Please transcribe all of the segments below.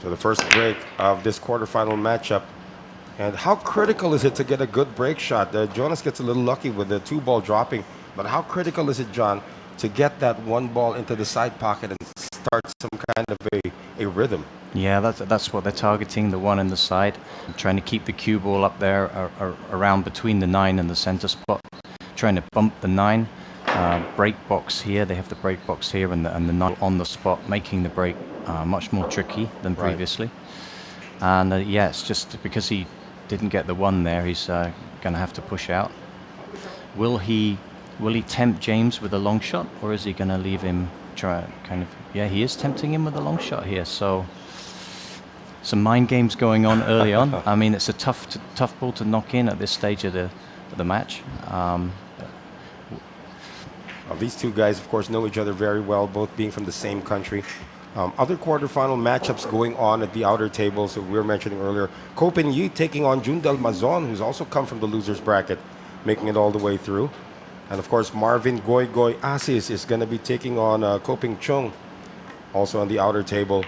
So the first break of this quarterfinal matchup. And how critical is it to get a good break shot? Jonas gets a little lucky with the 2 ball dropping, but how critical is it, John, to get that 1 ball into the side pocket and start some kind of a rhythm? Yeah, that's what they're targeting, the 1 in the side, trying to keep the cue ball up there around between the 9 and the center spot, trying to bump the 9. Break box here, they have the break box here and the 9 on the spot, making the break much more tricky than previously. And yeah, it's just because he didn't get the 1 there, he's going to have to push out. Will he tempt James with a long shot, or is he going to leave him try kind of? Yeah, he is tempting him with a long shot here. So some mind games going on early on. I mean, it's a tough ball to knock in at this stage of the match. Well, these two guys, of course, know each other very well, both being from the same country. Other quarterfinal matchups going on at the outer table. So we were mentioning earlier, Kopin Yi taking on Jundel Mazon, who's also come from the losers bracket, making it all the way through. And of course, Marvin Goy Goy Asis is going to be taking on Koping Chung, also on the outer table.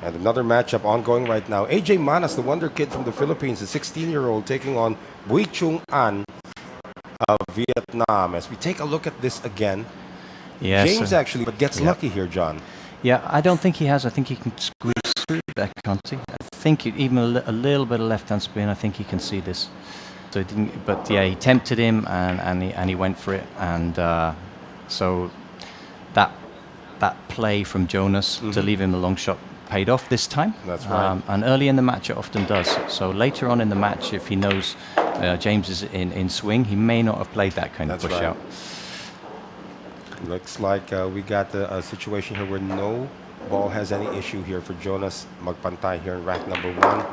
And another matchup ongoing right now. AJ Manas, the wonder kid from the Philippines, the 16-year-old, taking on Bui Chung An of Vietnam. As we take a look at this again, James actually gets lucky here, John. Yeah, I don't think he has. I think he can squeeze through that, can't he? I think even a little bit of left-hand spin, I think he can see this. So he didn't, but yeah, he tempted him and he went for it. And so that play from Jonas to leave him a long shot paid off this time. That's right. And early in the match, it often does. So later on in the match, if he knows James is in swing, he may not have played that kind of push out. Looks like we got a situation here where no ball has any issue here for Jonas Magpantay here in rack number 1.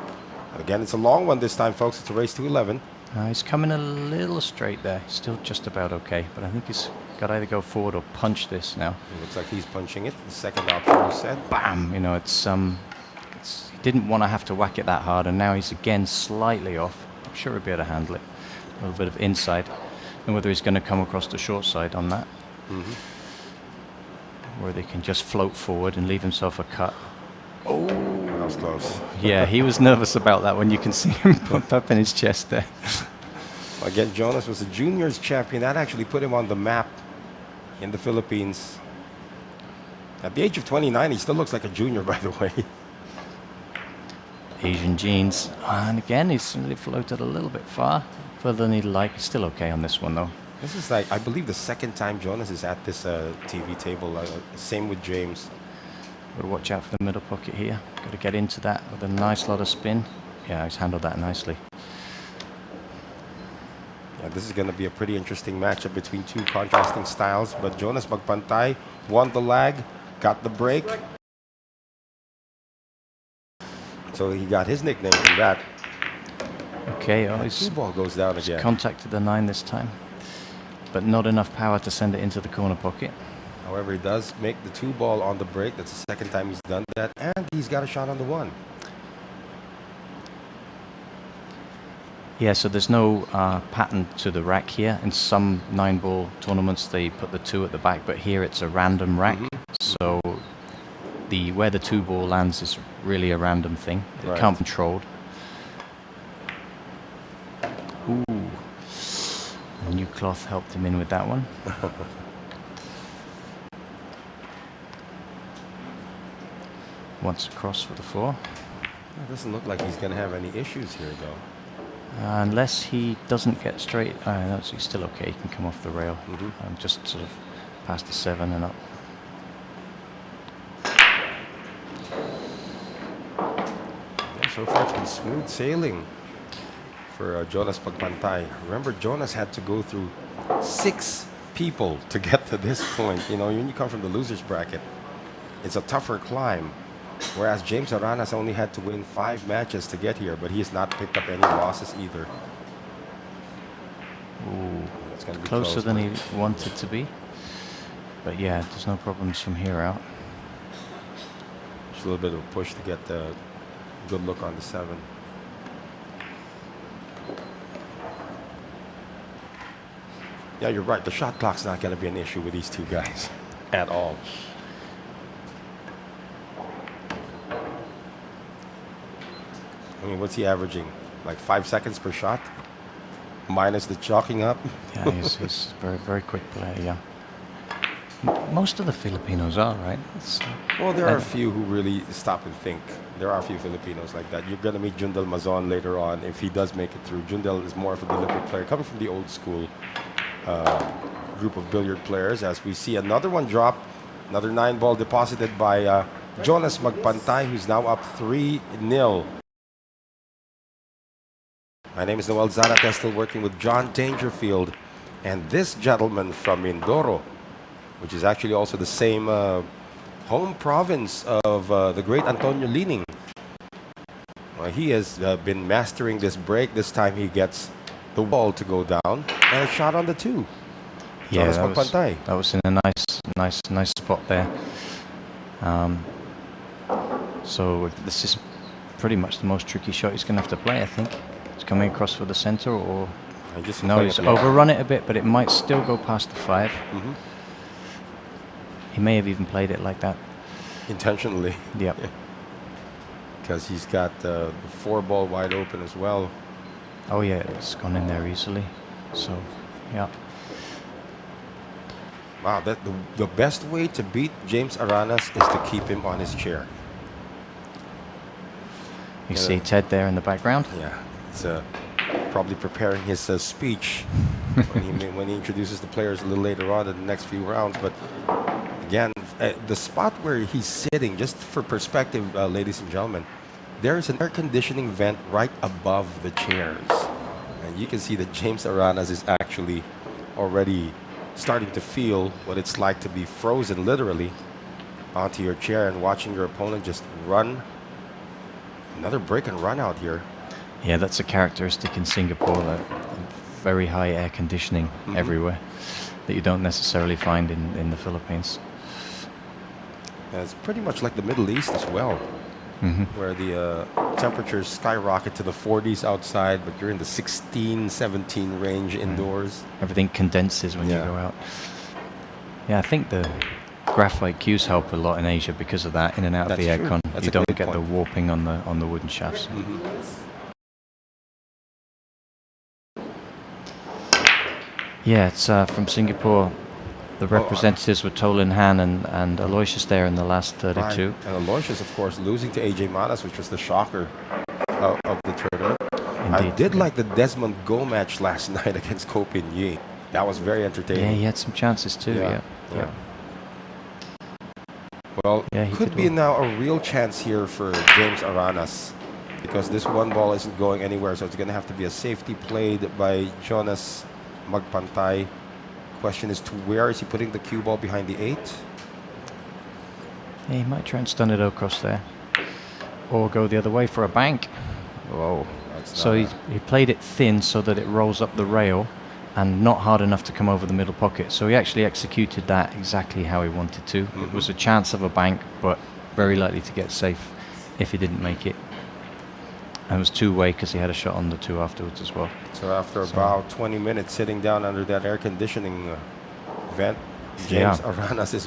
And again, it's a long one this time, folks. It's a race to 11. He's coming a little straight there. Still just about okay, but I think he's got to either go forward or punch this now. It looks like he's punching it. The second option was set. Bam! You know, he didn't want to have to whack it that hard, and now he's again slightly off. I'm sure he'll be able to handle it. A little bit of inside, and whether he's going to come across the short side on that. Where they can just float forward and leave himself a cut. Oh, that was close. Yeah, he was nervous about that when you can see him pump up in his chest there. Again, Jonas was a juniors champion. That actually put him on the map in the Philippines. At the age of 29, he still looks like a junior, by the way. Asian genes. And again, he's really floated a little bit further than he'd like. He's still okay on this one, though. This is like, I believe, the second time Jonas is at this TV table. Same with James. Got to watch out for the middle pocket here. Got to get into that with a nice lot of spin. Yeah, he's handled that nicely. Yeah, this is going to be a pretty interesting matchup between two contrasting styles. But Jonas Magpantay won the lag, got the break. So he got his nickname from that. Okay, his ball goes down again. Contacted the 9 this time, but not enough power to send it into the corner pocket. However, he does make the 2 ball on the break. That's the second time he's done that, and he's got a shot on the 1. Yeah, so there's no pattern to the rack here. In some 9-ball tournaments, they put the 2 at the back, but here it's a random rack. So where the 2 ball lands is really a random thing. It can't be controlled. Ooh. A new cloth helped him in with that one. Once across for the 4. It doesn't look like he's going to have any issues here, though. Unless he doesn't get straight. No, he's still okay. He can come off the rail. Just sort of past the 7 and up. Yeah, so far it's been smooth sailing for Jonas Magpantay. Remember, Jonas had to go through 6 people to get to this point. You know, when you come from the losers bracket, it's a tougher climb. Whereas James Aranas only had to win 5 matches to get here, but he has not picked up any losses either. Ooh, it's going to be closer than he wanted to be. But yeah, there's no problems from here out. Just a little bit of a push to get the good look on the 7. Yeah, you're right. The shot clock's not going to be an issue with these two guys at all. I mean, what's he averaging? Like 5 seconds per shot? Minus the chalking up? Yeah, he's very, very quick player, yeah. Most of the Filipinos are, right? Well, there are a few who really stop and think. There are a few Filipinos like that. You're going to meet Jundal Mazon later on if he does make it through. Jundal is more of a deliberate player, coming from the old school group of billiard players. As we see another one drop, another 9-ball deposited by Jonas Magpantay, who's now up 3-0. My name is Noel Zarate, still working with John Dangerfield. And this gentleman from Mindoro, which is actually also the same home province of the great Antonio Lining. He has been mastering this break. This time he gets the wall to go down and a shot on the 2. Yeah, Magpantay. that was in a nice spot there. So this is pretty much the most tricky shot he's going to have to play, I think. He's coming across for the center, or no, he's overrun it a bit, but it might still go past the 5. He may have even played it like that. Intentionally. Yep. Because he's got the 4-ball wide open as well. Oh yeah, it's gone in there easily. So, yeah. Wow, the best way to beat James Aranas is to keep him on his chair. You see Ted there in the background? Yeah, he's probably preparing his speech when he introduces the players a little later on in the next few rounds. But again, the spot where he's sitting, just for perspective, ladies and gentlemen, there's an air conditioning vent right above the chairs. And you can see that James Aranas is actually already starting to feel what it's like to be frozen literally onto your chair and watching your opponent just run. Another break and run out here. Yeah, that's a characteristic in Singapore, that very high air conditioning everywhere that you don't necessarily find in the Philippines. It's pretty much like the Middle East as well, where the temperatures skyrocket to the 40s outside, but you're in the 16, 17 range indoors. Everything condenses when you go out. Yeah, I think the graphite cues help a lot in Asia because of that, in and out of the aircon. You don't get the warping on the wooden shafts. Yeah, it's from Singapore. The representatives were Tolin Han and Aloysius there in the last 32. Right. And Aloysius, of course, losing to AJ Manas, which was the shocker of the tournament. Indeed. I did like the Desmond Go match last night against Ko Pin Yi. That was very entertaining. Yeah, he had some chances too. Yeah. Well, could be now a real chance here for James Aranas, because this 1-ball isn't going anywhere, so it's going to have to be a safety played by Jonas Magpantay. Question is, to where is he putting the cue ball behind the 8? Yeah, he might try and stun it across there, or go the other way for a bank. Whoa! So he played it thin so that it rolls up the rail, and not hard enough to come over the middle pocket. So he actually executed that exactly how he wanted to. It was a chance of a bank, but very likely to get safe if he didn't make it. And it was 2-way because he had a shot on the 2 afterwards as well. So after about 20 minutes sitting down under that air conditioning vent, James Aranas is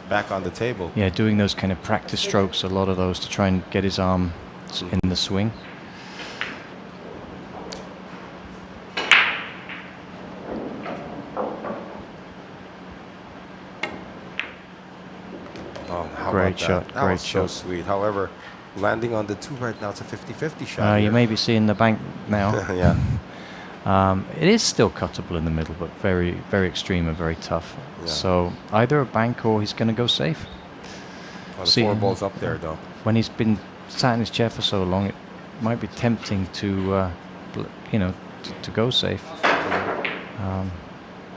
back on the table. Yeah, doing those kind of practice strokes, a lot of those, to try and get his arm in the swing. Great shot. That was so sweet. However, landing on the 2 right now, it's a 50-50 shot. You may be seeing the bank now. Yeah. It is still cuttable in the middle, but very, very extreme and very tough. Yeah. So either a bank or he's going to go safe. Well, the 4 balls up there, though. When he's been sat in his chair for so long, it might be tempting to, to go safe,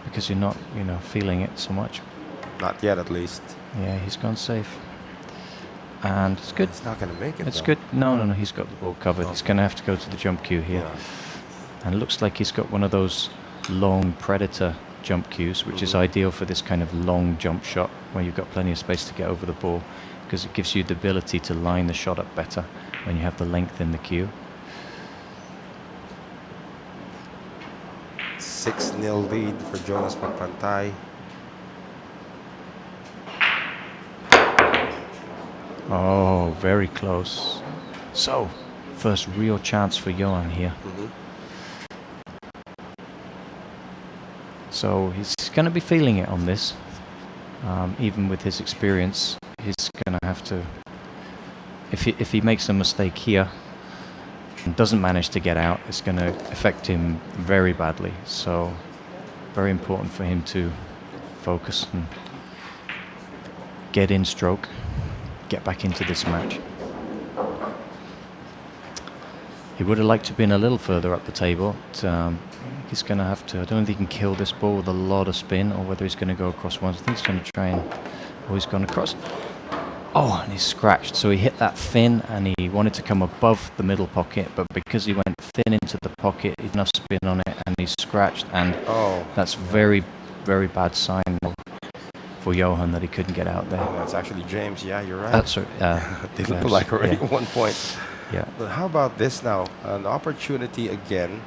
because you're not, feeling it so much. Not yet, at least. Yeah, he's gone safe. And it's good. He's not going to make it, It's good. No, he's got the ball covered. He's going to have to go to the jump cue here. Yeah. And it looks like he's got one of those long Predator jump cues, which is ideal for this kind of long jump shot where you've got plenty of space to get over the ball, because it gives you the ability to line the shot up better when you have the length in the cue. 6-0 lead for Jonas Magpantay. Oh, very close. So, first real chance for Johan here. So he's going to be feeling it on this. Even with his experience, he's going to have to... If he makes a mistake here and doesn't manage to get out, it's going to affect him very badly. So very important for him to focus and get in stroke, get back into this match. He would have liked to have been a little further up the table. But, he's going to have to... I don't know if he can kill this ball with a lot of spin or whether he's going to go across once. I think he's going to try and... Oh, he's gone across. Oh, and he's scratched. So he hit that thin and he wanted to come above the middle pocket, but because he went thin into the pocket, he had enough spin on it and he's scratched. And that's very, very bad sign for Johan that he couldn't get out there. That's actually James. Yeah, you're right. That's right. They look like already yeah. 1 point. Yeah. But how about this now? An opportunity again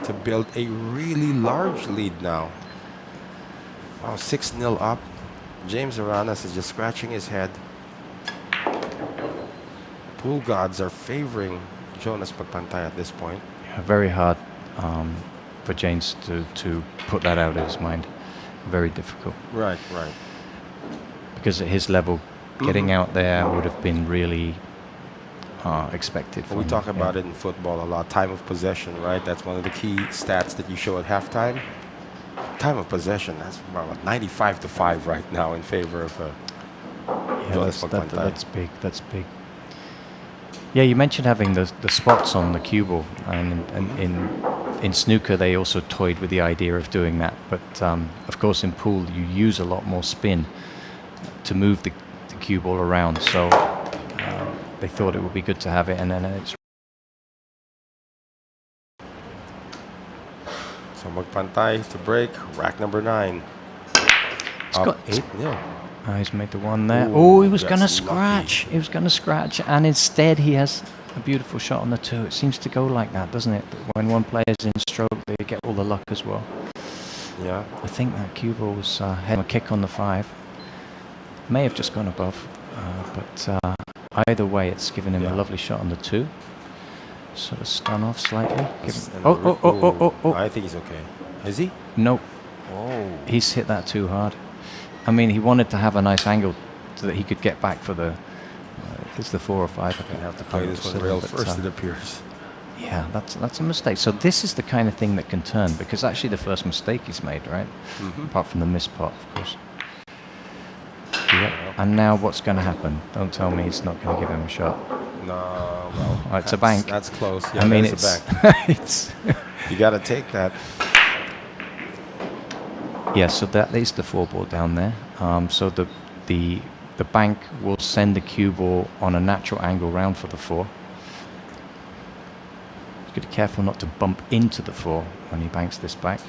to build a really large lead now. Wow, 6-0 up. James Aranas is just scratching his head. Pool gods are favoring Jonas Magpantay at this point. Yeah, very hard for James to put that out of his mind. Very difficult. Right. Because at his level, getting out there would have been really expected. Well, we talk about it in football a lot. Time of possession, right? That's one of the key stats that you show at halftime. Time of possession, that's about 95-5 right now in favor of Jonas Magpantay. That's big. That's big. Yeah, you mentioned having the spots on the cue ball, and in snooker they also toyed with the idea of doing that. But of course, in pool you use a lot more spin to move the cue ball around. So they thought it would be good to have it, and then it's... So Magpantay to break, rack number 9. Up 8-0. He's made the one there. Ooh, He was going to that's scratch. lucky. He was going to scratch, and instead he has a beautiful shot on the 2. It seems to go like that, doesn't it? When one player's in stroke, they get all the luck as well. Yeah. I think that cue ball was had a kick on the 5. May have just gone above, but either way, it's given him a lovely shot on the 2. Sort of stun off slightly. Oh. I think he's okay. Is he? No. Oh. He's hit that too hard. I mean, he wanted to have a nice angle so that he could get back for the... if it's the 4 or 5, I Gonna have to 100%, play this one rail but, first, it appears. Yeah, that's a mistake. So this is the kind of thing that can turn, because actually the first mistake he's made, right? Apart from the missed pot, of course. Yeah. And now what's going to happen? Don't tell me he's not going to give him a shot. No, well, Oh, it's a bank. That's close. Yeah, I mean, it's a it's... bank. it's You got to take that. yeah, so that is the 4 ball down there. So the bank will send the cue ball on a natural angle round for the 4. He's got to be careful not to bump into the 4 when he banks this back.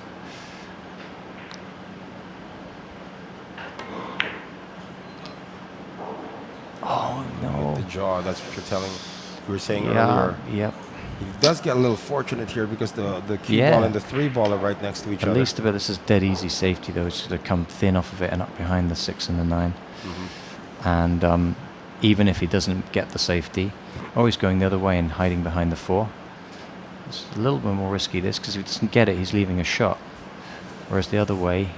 Oh no! The jaw. That's what you're telling. You were saying earlier. Yep. He does get a little fortunate here because the cue ball and the 3 ball are right next to each other. At least a bit. This is dead easy safety though. It's going to come thin off of it and up behind the 6 and the 9. And even if he doesn't get the safety, he's going the other way and hiding behind the 4. It's a little bit more risky this, because if he doesn't get it, he's leaving a shot. Whereas the other way,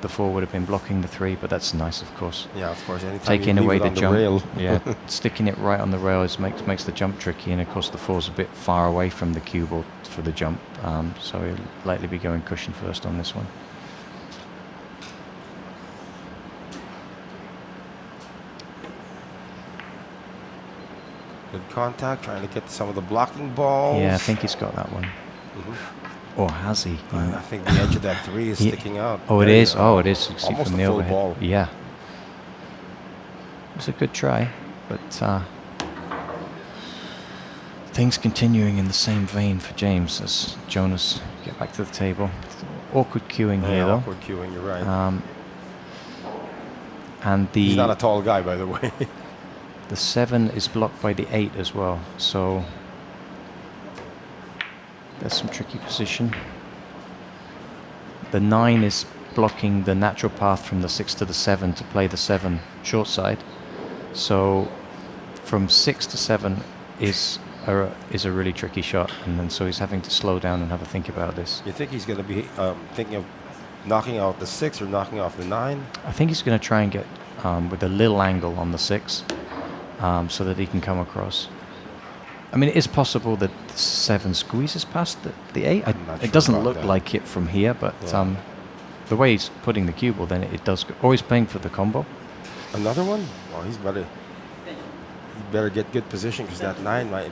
the 4 would have been blocking the 3, but that's nice, of course. Yeah, of course. Anytime Taking you leave away it the on jump, rail. yeah, sticking it right on the rail makes the jump tricky, and of course the 4's a bit far away from the cue ball for the jump, so he'll likely be going cushion first on this one. Good contact, trying to get to some of the blocking balls. Yeah, I think he's got that one. Or has he? I think the edge of that 3 is sticking out. Oh, it is. Oh, it is. You can see Almost from a the full overhead. ball. Yeah. It was a good try, but things continuing in the same vein for James as Jonas get back to the table. Awkward queuing here, though. Awkward queuing, you're right. And He's not a tall guy, by the way. the 7 is blocked by the 8 as well, so there's some tricky position. The 9 is blocking the natural path from the 6 to the 7 to play the 7 short side. So from 6 to 7, is a really tricky shot, and then so he's having to slow down and have a think about this. You think he's going to be thinking of knocking out the 6 or knocking off the 9? I think he's going to try and get with a little angle on the 6, so that he can come across. I mean, it is possible that the 7 squeezes past the 8. It doesn't look like it from here, but the way he's putting the cue ball, then it does. Always playing for the combo. Another one? Well, he better get good position because that 9 might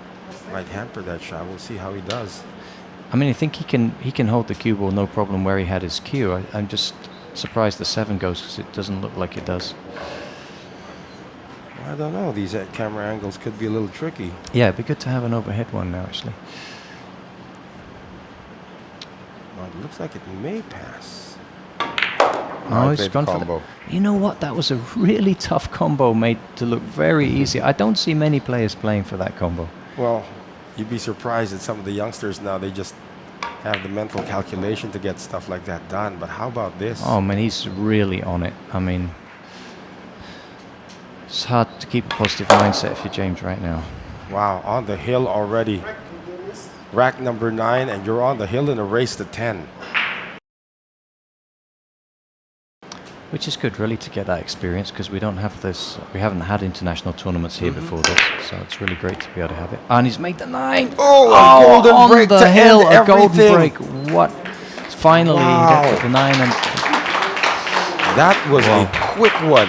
hamper that shot. We'll see how he does. I mean, I think he can hold the cue ball no problem where he had his cue. I'm just surprised the 7 goes because it doesn't look like it does. I don't know. These camera angles could be a little tricky. Yeah, it'd be good to have an overhead one now, actually. Well, it looks like it may pass. No, he's gone for the, you know what? That was a really tough combo made to look very easy. I don't see many players playing for that combo. Well, you'd be surprised that some of the youngsters now, they just have the mental calculation to get stuff like that done. But how about this? Oh, man, he's really on it. I mean, it's hard to keep a positive mindset if you're James right now. Wow, on the hill already. Rack number 9, and you're on the hill in a race to 10. Which is good, really, to get that experience, because we don't have this. We haven't had international tournaments here before this, so it's really great to be able to have it. And he's made the 9. Oh, a golden on break the to hill, end a golden everything. break. What? Finally, he got the 9, and that was a quick one.